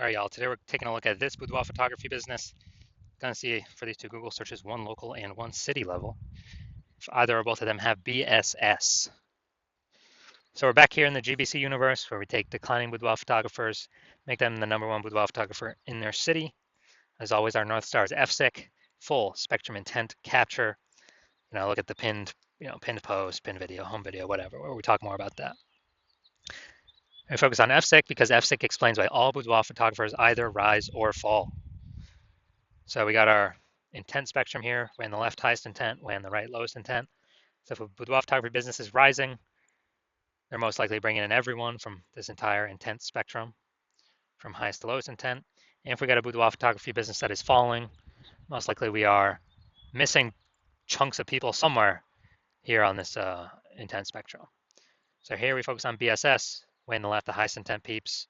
All right, y'all. Today we're taking a look at this boudoir photography business. Gonna see for these two Google searches, one local and one city level, if either or both of them have BSS. So we're back here in the GBC universe where we take declining boudoir photographers, make them the #1 boudoir photographer in their city. As always, our North Star is FSIC, full spectrum intent capture. Look at the pinned post, pinned video, home video, whatever, where we talk more about that. We focus on FSIC because FSIC explains why all boudoir photographers either rise or fall. So we got our intent spectrum here, way on the left highest intent, way on the right lowest intent. So if a boudoir photography business is rising, they're most likely bringing in everyone from this entire intent spectrum, from highest to lowest intent. And if we got a boudoir photography business that is falling, most likely we are missing chunks of people somewhere here on this intent spectrum. So here we focus on BSS, way on the left, the highest intent peeps.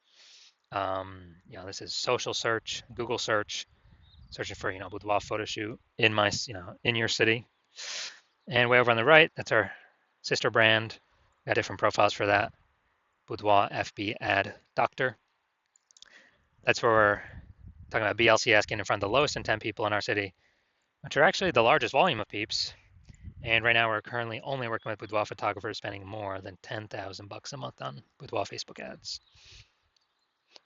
This is social search, Google search, searching for boudoir photo shoot in my in your city. And way over on the right, that's our sister brand. Got different profiles for that. Boudoir FB ad doctor. That's where we're talking about BLCS getting in front of the lowest intent people in our city, which are actually the largest volume of peeps. And right now we're currently only working with boudoir photographers spending more than $10,000 a month on boudoir Facebook ads.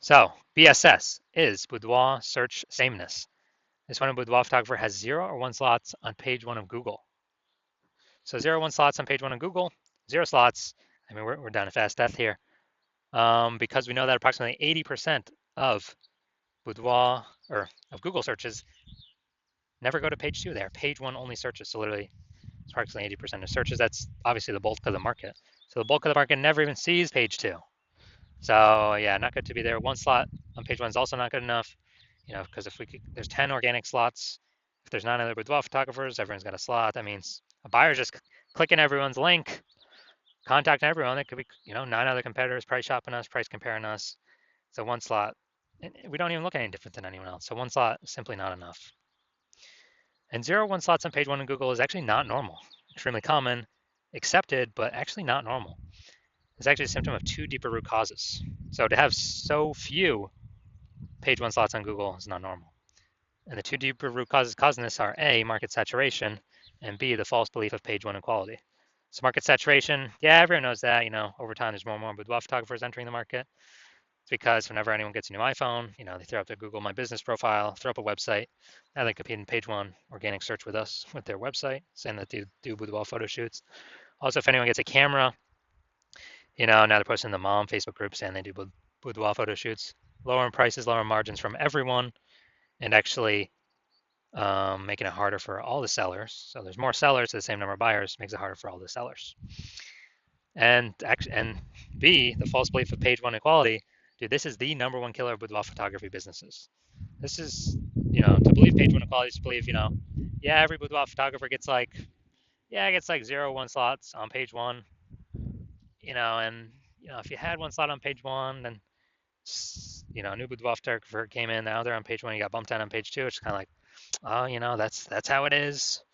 So BSS is boudoir search sameness. This one, a boudoir photographer has 0 or 1 slots on page 1 of Google. So 0 or 1 slots on page 1 of Google, 0 slots. I mean, we're down to fast death here, because we know that approximately 80% of boudoir or of Google searches never go to page 2. They are page 1 only searches. So literally, it's approximately 80% of searches. That's obviously the bulk of the market. So the bulk of the market never even sees page 2. So yeah, not good to be there. 1 slot on page 1 is also not good enough. Because if there's 10 organic slots, if there's 9 other boudoir photographers, everyone's got a slot. That means a buyer's just clicking everyone's link, contacting everyone. It could be, 9 other competitors price shopping us, price comparing us. So 1 slot, and we don't even look any different than anyone else. So 1 slot is simply not enough. And 0 1 slots on page 1 in Google is actually not normal. Extremely common, accepted, but actually not normal. It's actually a symptom of 2 deeper root causes. So to have so few page 1 slots on Google is not normal. And the 2 deeper root causes causing this are A, market saturation, and B, the false belief of page 1 equality. So market saturation, yeah, everyone knows that. Over time there's more and more boudoir photographers entering the market. It's because whenever anyone gets a new iPhone, they throw up their Google My Business profile, throw up a website. Now they compete in page 1 organic search with us with their website, saying that they do boudoir photo shoots. Also, if anyone gets a camera, now they're posting in the mom Facebook group saying they do boudoir photo shoots. Lower in prices, lower margins from everyone, and actually making it harder for all the sellers. So there's more sellers to the same number of buyers, makes it harder for all the sellers. And B, the false belief of page 1 equality. Dude, this is the #1 killer of boudoir photography businesses. This is, to believe page 1 equality is to believe, yeah, every boudoir photographer gets like 0 1 slots on page 1, and if you had 1 slot on page 1, then a new boudoir photographer came in, now they're on page 1, you got bumped down on page 2. It's kind of like, oh, that's how it is.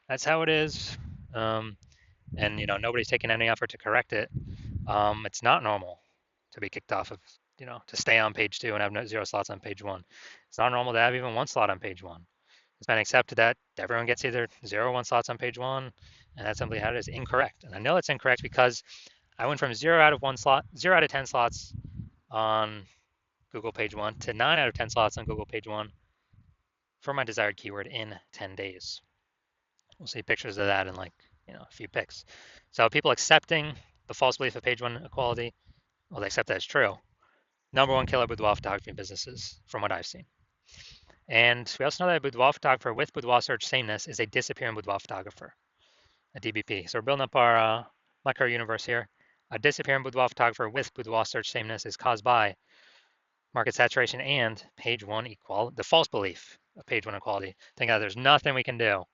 That's how it is. And nobody's taking any effort to correct it. It's not normal to be kicked off of, to stay on page 2 and have 0 slots on page 1. It's not normal to have even 1 slot on page 1. It's been accepted that everyone gets either 0 or 1 slots on page 1, and that's simply how it is. Incorrect. And I know it's incorrect because I went from 0 out of 1 slot, 0 out of 10 slots on Google page 1 to 9 out of 10 slots on Google page 1 for my desired keyword in 10 days. We'll see pictures of that in a few pics. So people accepting the false belief of page 1 equality, well, they accept that it's true. #1 killer boudoir photography businesses from what I've seen. And we also know that a boudoir photographer with boudoir search sameness is a disappearing boudoir photographer, a DBP. So we're building up our micro universe here. A disappearing boudoir photographer with boudoir search sameness is caused by market saturation and page 1 equality, the false belief of page 1 equality, thinking that there's nothing we can do.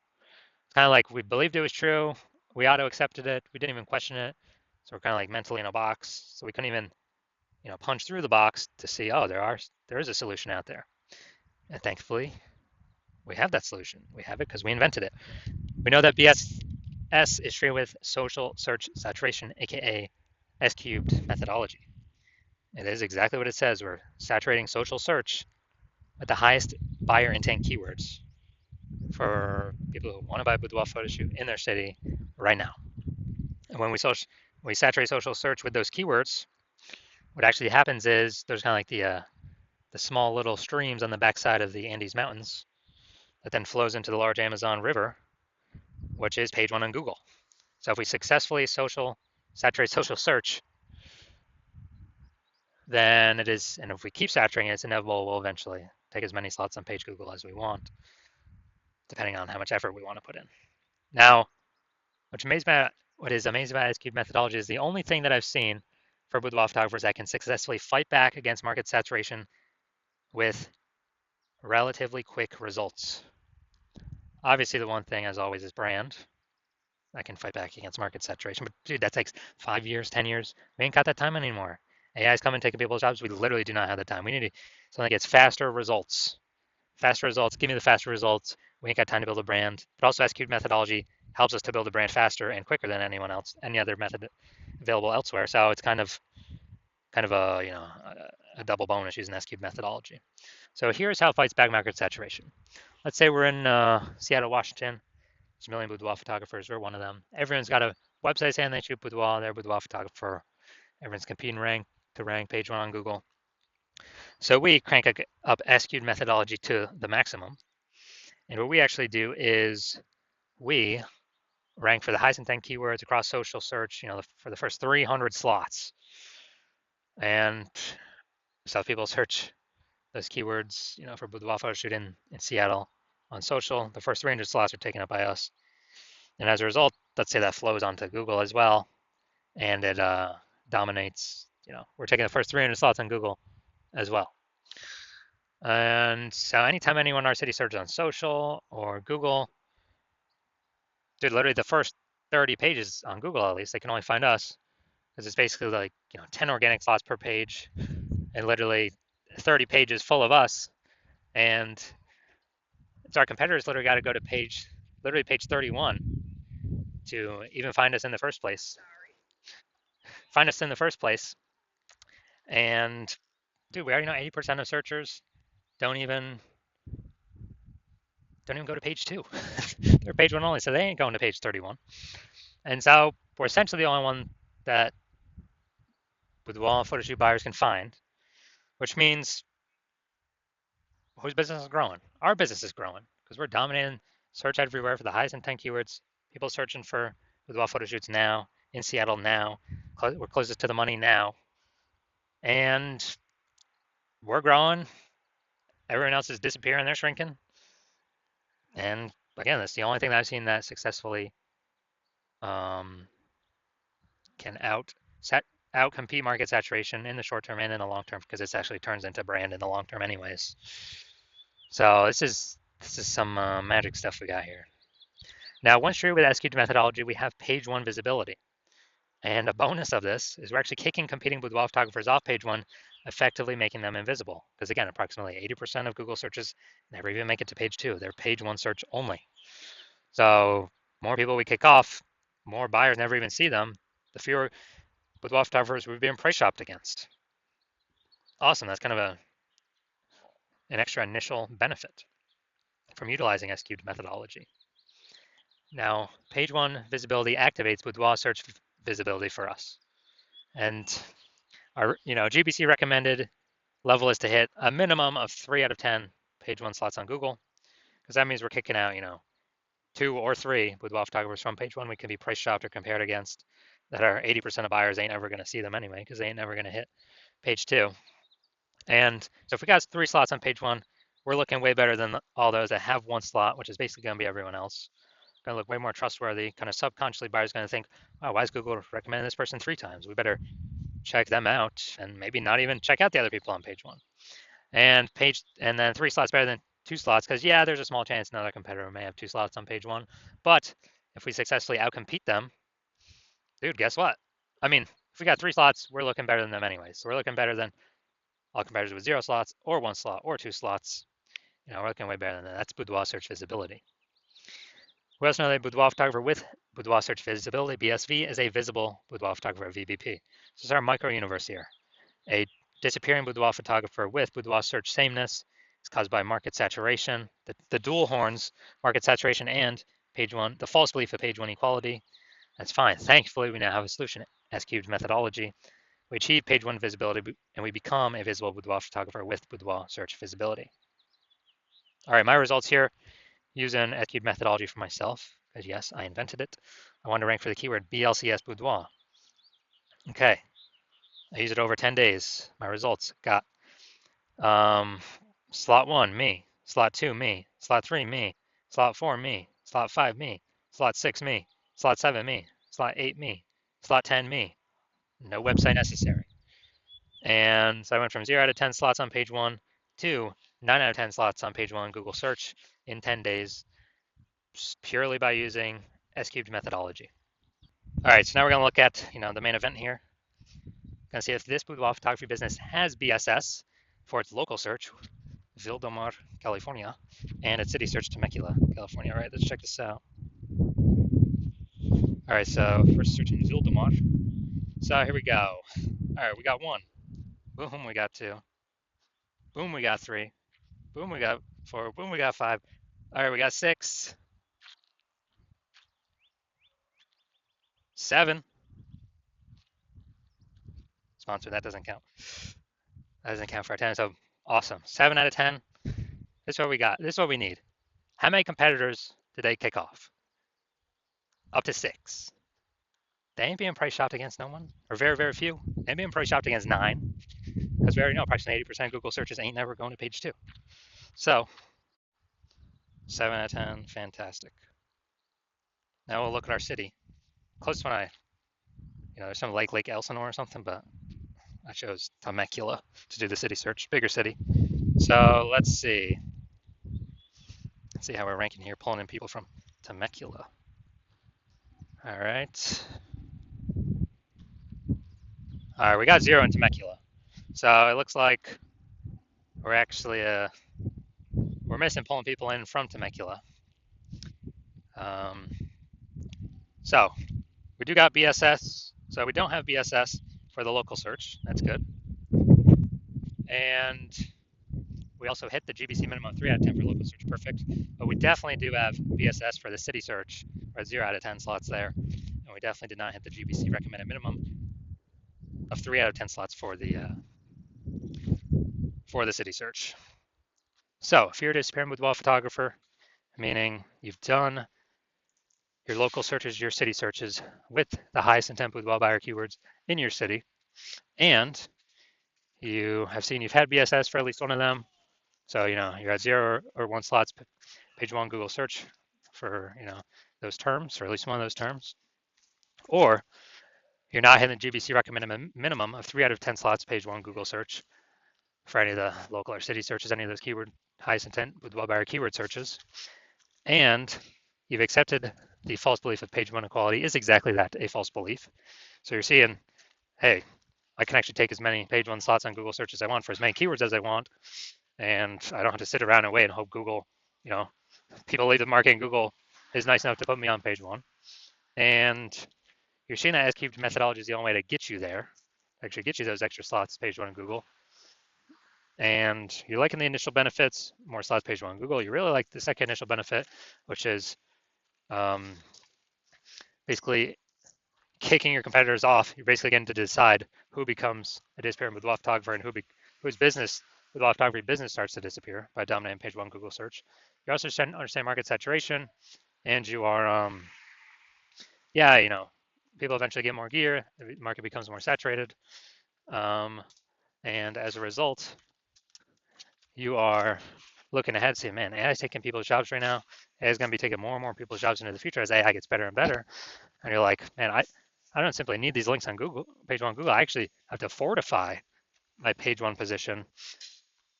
It's kind of like we believed it was true, we auto-accepted it, we didn't even question it, so we're kind of like mentally in a box, so we couldn't even punch through the box to see, oh, there is a solution out there. And thankfully, we have that solution. We have it because we invented it. We know that BSS is treated with social search saturation, aka S cubed methodology. It is exactly what it says. We're saturating social search with the highest buyer intent keywords for people who want to buy a boudoir photo shoot in their city right now. And when we saturate social search with those keywords, what actually happens is there's kind of like the small little streams on the backside of the Andes Mountains that then flows into the large Amazon River, which is page one on Google. So if we successfully saturate social search, then it is, and if we keep saturating it, it's inevitable we'll eventually take as many slots on page Google as we want, depending on how much effort we want to put in. Now, what is amazing about SQ methodology is the only thing that I've seen for boudoir photographers that can successfully fight back against market saturation with relatively quick results. Obviously, the one thing, as always, is brand. I can fight back against market saturation, but dude, that takes 5 years, 10 years. We ain't got that time anymore. AI is coming, taking people's jobs. We literally do not have the time. We need something that gets faster results. Faster results. Give me the faster results. We ain't got time to build a brand. But also, SQ methodology helps us to build a brand faster and quicker than anyone else, any other method available elsewhere. So it's kind of a a double bonus using SQ methodology. So here's how it fights back market saturation. Let's say we're in Seattle, Washington. There's a million boudoir photographers. We're one of them. Everyone's got a website saying they shoot boudoir. They're a boudoir photographer. Everyone's competing to rank page one on Google. So we crank up SQ'd methodology to the maximum. And what we actually do is we rank for the highest intent keywords across social search, for the first 300 slots. And so if people search those keywords, for boudoir photo shoot in Seattle on social, the first 300 slots are taken up by us. And as a result, let's say that flows onto Google as well, and it dominates. We're taking the first 300 slots on Google as well. And so anytime anyone in our city searches on social or Google, dude, literally the first 30 pages on Google, at least, they can only find us because it's basically like 10 organic slots per page, and literally 30 pages full of us. And it's our competitors literally got to go to page 31 to even find us in the first place. Find us in the first place. And dude, we already know 80% of searchers don't even go to page two. They're page one only, so they ain't going to page 31. And so we're essentially the only one that boudoir photo shoot buyers can find, which means whose business is growing? Our business is growing because we're dominating search everywhere for the highest intent keywords. People searching for boudoir photo shoots now in Seattle now. We're closest to the money now, and we're growing. Everyone else is disappearing. They're shrinking. And again, that's the only thing that I've seen that successfully can outcompete market saturation in the short term and in the long term, because it actually turns into brand in the long term anyways. So this is some magic stuff we got here. Now, once you're with SQ methodology, we have page one visibility. And a bonus of this is we're actually kicking competing boudoir photographers off page one, effectively making them invisible. Because again, approximately 80% of Google searches never even make it to page two. They're page one search only. So more people we kick off, more buyers never even see them, the fewer boudoir photographers we've been price shopped against. Awesome. That's kind of an extra initial benefit from utilizing SQ methodology. Now, page one visibility activates boudoir search visibility for us. And our GBC recommended level is to hit a minimum of 3 out of 10 page one slots on Google, because that means we're kicking out 2 or 3 boudoir photographers from page one we can be price shopped or compared against that are 80% of buyers ain't ever going to see them anyway, because they ain't never going to hit page two. And so if we got 3 slots on page one, we're looking way better than all those that have 1 slot, which is basically going to be everyone else. Going to look way more trustworthy. Kind of subconsciously, buyers going to think, "Oh, why is Google recommending this person 3 times? We better check them out, and maybe not even check out the other people on page one." And then 3 slots better than 2 slots, because yeah, there's a small chance another competitor may have 2 slots on page one. But if we successfully outcompete them, dude, guess what? I mean, if we got 3 slots, we're looking better than them anyways. So we're looking better than all competitors with 0 slots or 1 slot or 2 slots. We're looking way better than that. That's boudoir search visibility. We also know that boudoir photographer with boudoir search visibility, BSV, is a visible boudoir photographer, VBP. This is our micro universe here. A disappearing boudoir photographer with boudoir search sameness is caused by market saturation, the dual horns, market saturation and page one, the false belief of page one equality. That's fine. Thankfully, we now have a solution, S-cubed methodology. We achieve page one visibility and we become a visible boudoir photographer with boudoir search visibility. All right, my results here using S-cubed methodology for myself, because yes, I invented it. I wanted to rank for the keyword BLCS boudoir. Okay, I used it over 10 days. My results got slot 1, me. Slot 2, me. Slot 3, me. Slot 4, me. Slot 5, me. Slot 6, me. Slot 7, me. Slot 8, me. Slot 10, me. No website necessary. And so I went from 0 out of 10 slots on page 1 to 9 out of 10 slots on page 1 Google search in 10 days, purely by using S-cubed methodology. All right, so now we're going to look at the main event here. Going to see if this boudoir photography business has BSS for its local search, Ville del Mar, California, and its city search, Temecula, California. All right, let's check this out. All right, so first search in Ville del Mar. So here we go. All right, we got 1. Boom, we got 2. Boom, we got 3. Boom, we got 4. Boom, we got 5. All right, we got 6. 7. Sponsor, that doesn't count. That doesn't count for our 10, so awesome. 7 out of 10. This is what we got. This is what we need. How many competitors did they kick off? Up to 6. They ain't being price shopped against no one, or very, very few. They ain't being price shopped against 9, because we already know approximately 80% of Google searches ain't never going to page 2. So 7 out of 10, fantastic. Now we'll look at our city. Closest one there's some Lake Elsinore or something, but I chose Temecula to do the city search, bigger city. So let's see. Let's see how we're ranking here, pulling in people from Temecula. All right. All right, we got 0 in Temecula. So it looks like we're actually we're missing pulling people in from Temecula. So we do got BSS. So we don't have BSS for the local search. That's good. And we also hit the GBC minimum 3 out of 10 for local search. Perfect. But we definitely do have BSS for the city search. We're at 0 out of 10 slots there. And we definitely did not hit the GBC recommended minimum of 3 out of 10 slots for the city search. So if you're a disappearing boudoir photographer, meaning you've done your local searches, your city searches with the highest intent boudoir buyer keywords in your city, and you have seen you've had BSS for at least one of them. So, you're at 0 or 1 slots, page 1 Google search for, those terms, or at least one of those terms. Or you're not hitting the GBC recommended minimum of 3 out of 10 slots, page 1 Google search for any of the local or city searches, any of those keyword highest intent boudoir buyer keyword searches. And you've accepted the false belief of page 1 equality is exactly that, a false belief. So you're seeing, hey, I can actually take as many page 1 slots on Google search as I want for as many keywords as I want, and I don't have to sit around and wait and hope Google, people leave the market and Google is nice enough to put me on page 1. And you're seeing that S-cubed methodology is the only way to get you there, actually get you those extra slots, page 1 in Google. And you're liking the initial benefits, more slots, page 1 in Google. You really like the second initial benefit, which is basically kicking your competitors off. You're basically getting to decide who becomes a disappearing boudoir photographer and whose business boudoir photography business starts to disappear by dominating page 1 Google search. You also understand market saturation, and you are people eventually get more gear, the market becomes more saturated, and as a result, you are looking ahead, saying, man, AI is taking people's jobs right now. AI is going to be taking more and more people's jobs into the future as AI gets better and better. And you're like, man, I don't simply need these links on Google, page 1 Google. I actually have to fortify my page 1 position.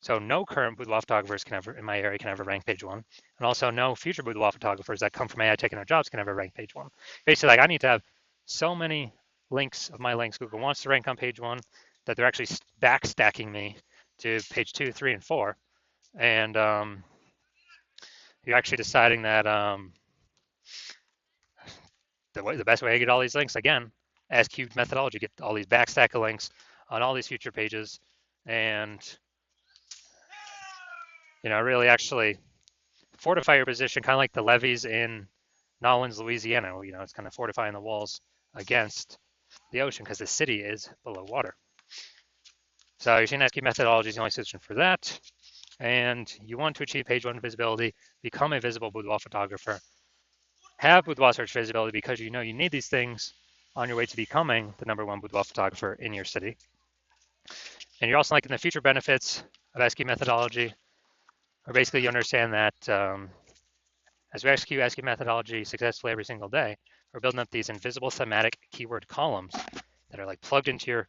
So no current boudoir photographers in my area can ever rank page 1. And also no future boudoir photographers that come from AI taking their jobs can ever rank page 1. Basically, I need to have so many links of my links Google wants to rank on page 1 that they're actually backstacking me to page 2, 3, and 4. And you're actually deciding that the best way to get all these links, again, S-cubed methodology, get all these backstack of links on all these future pages, and really actually fortify your position, kind of like the levees in Nolens, Louisiana. It's kind of fortifying the walls against the ocean because the city is below water. So your SKU methodology is the only solution for that. And you want to achieve page one visibility, become a visible boudoir photographer, have boudoir search visibility because you need these things on your way to becoming the #1 boudoir photographer in your city. And you're also liking the future benefits of SKU methodology, or basically you understand that as we execute SKU methodology successfully every single day, we're building up these invisible thematic keyword columns that are like plugged into your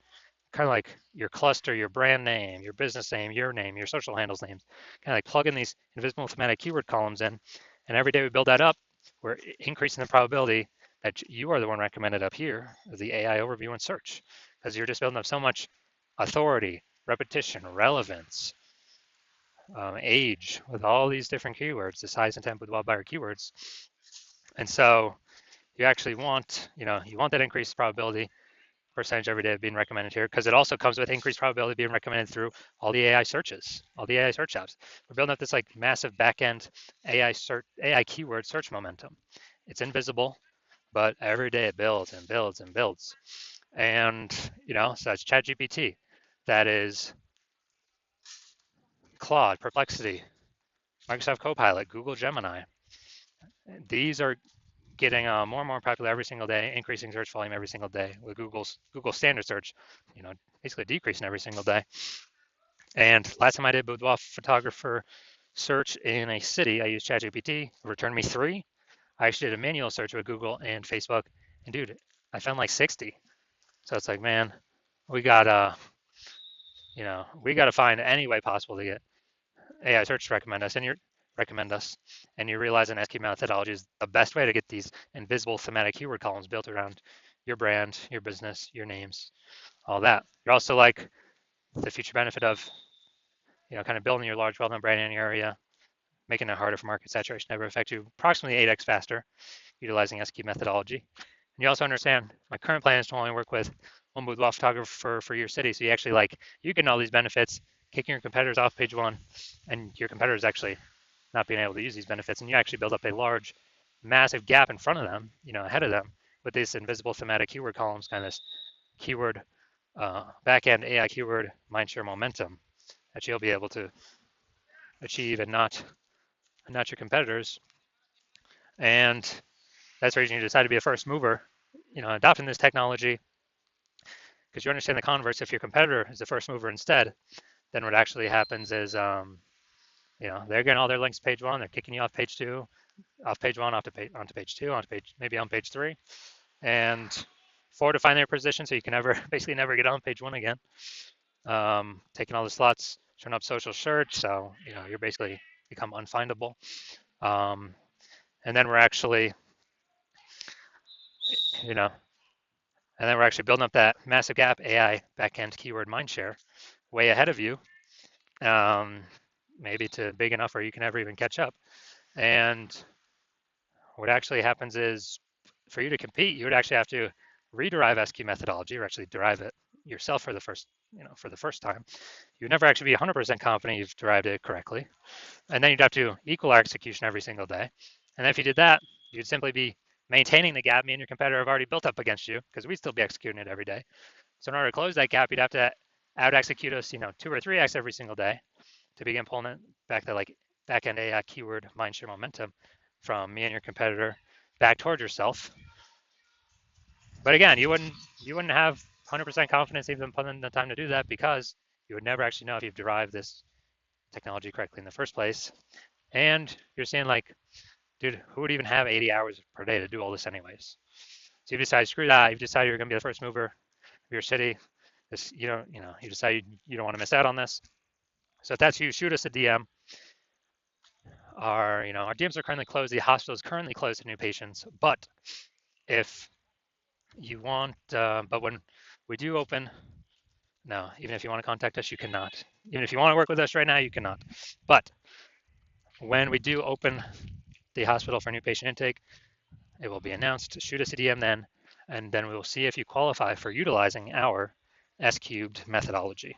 kind of like your cluster, your brand name, your business name, your social handles names, kind of like plug in these invisible thematic keyword columns in. And every day we build that up, we're increasing the probability that you are the one recommended up here, the AI overview and search, because you're just building up so much authority, repetition, relevance, age, with all these different keywords, the size, intent, boudoir buyer keywords. And so you actually want, you want that increased probability percentage every day of being recommended here, because it also comes with increased probability of being recommended through all the AI searches, all the AI search apps. We're building up this like massive backend AI keyword search momentum. It's invisible, but every day it builds and builds and builds. And so that's ChatGPT, that is Claude, Perplexity, Microsoft Copilot, Google Gemini. These are getting more and more popular every single day, increasing search volume every single day, with Google standard search, basically decreasing every single day. And last time I did boudoir photographer search in a city, I used ChatGPT, it returned me 3. I actually did a manual search with Google and Facebook, and dude, I found like 60. So it's like, man, we gotta, we gotta find any way possible to get AI search to recommend us, and you realize an SKU methodology is the best way to get these invisible thematic keyword columns built around your brand, your business, your names, all that. You're also like the future benefit of, kind of building your large, well-known brand in your area, making it harder for market saturation to ever affect you approximately 8x faster, utilizing SKU methodology. And you also understand my current plan is to only work with one boudoir photographer for your city. So you actually you get all these benefits, kicking your competitors off page one, and your competitors actually not being able to use these benefits, and you actually build up a large, massive gap in front of them, ahead of them, with these invisible thematic keyword columns, kind of this keyword backend AI keyword mindshare momentum that you'll be able to achieve and not your competitors. And that's the reason you decide to be a first mover, adopting this technology, because you understand the converse. If your competitor is the first mover instead, then what actually happens is, they're getting all their links to page one, they're kicking you off page two, off page one, onto page two, maybe on page three, and fortifying their position so you can basically never get on page one again. Taking all the slots, turn up social search, so you're basically become unfindable. And then we're actually, building up that massive gap AI backend keyword mindshare way ahead of you, maybe to big enough where you can never even catch up. And what actually happens is, for you to compete, you would actually have to rederive SKU methodology, or actually derive it yourself for the first time. You'd never actually be 100% confident you've derived it correctly. And then you'd have to equal our execution every single day. And if you did that, you'd simply be maintaining the gap me and your competitor have already built up against you, because we'd still be executing it every day. So in order to close that gap, you'd have to out-execute us, 2 or 3x every single day to begin pulling it back to back-end AI keyword mindshare momentum from me and your competitor back towards yourself. But again, you wouldn't have 100% confidence even putting in the time to do that, because you would never actually know if you've derived this technology correctly in the first place. And you're saying dude, who would even have 80 hours per day to do all this anyways? So you decide, screw that. You've decided you're going to be the first mover of your city. You decide you don't want to miss out on this. So if that's you, shoot us a DM. Our DMs are currently closed. The hospital is currently closed to new patients. But if you want, but when we do open, no, even if you want to contact us, you cannot. Even if you want to work with us right now, you cannot. But when we do open the hospital for new patient intake, it will be announced. Shoot us a DM then, and then we will see if you qualify for utilizing our S-cubed methodology.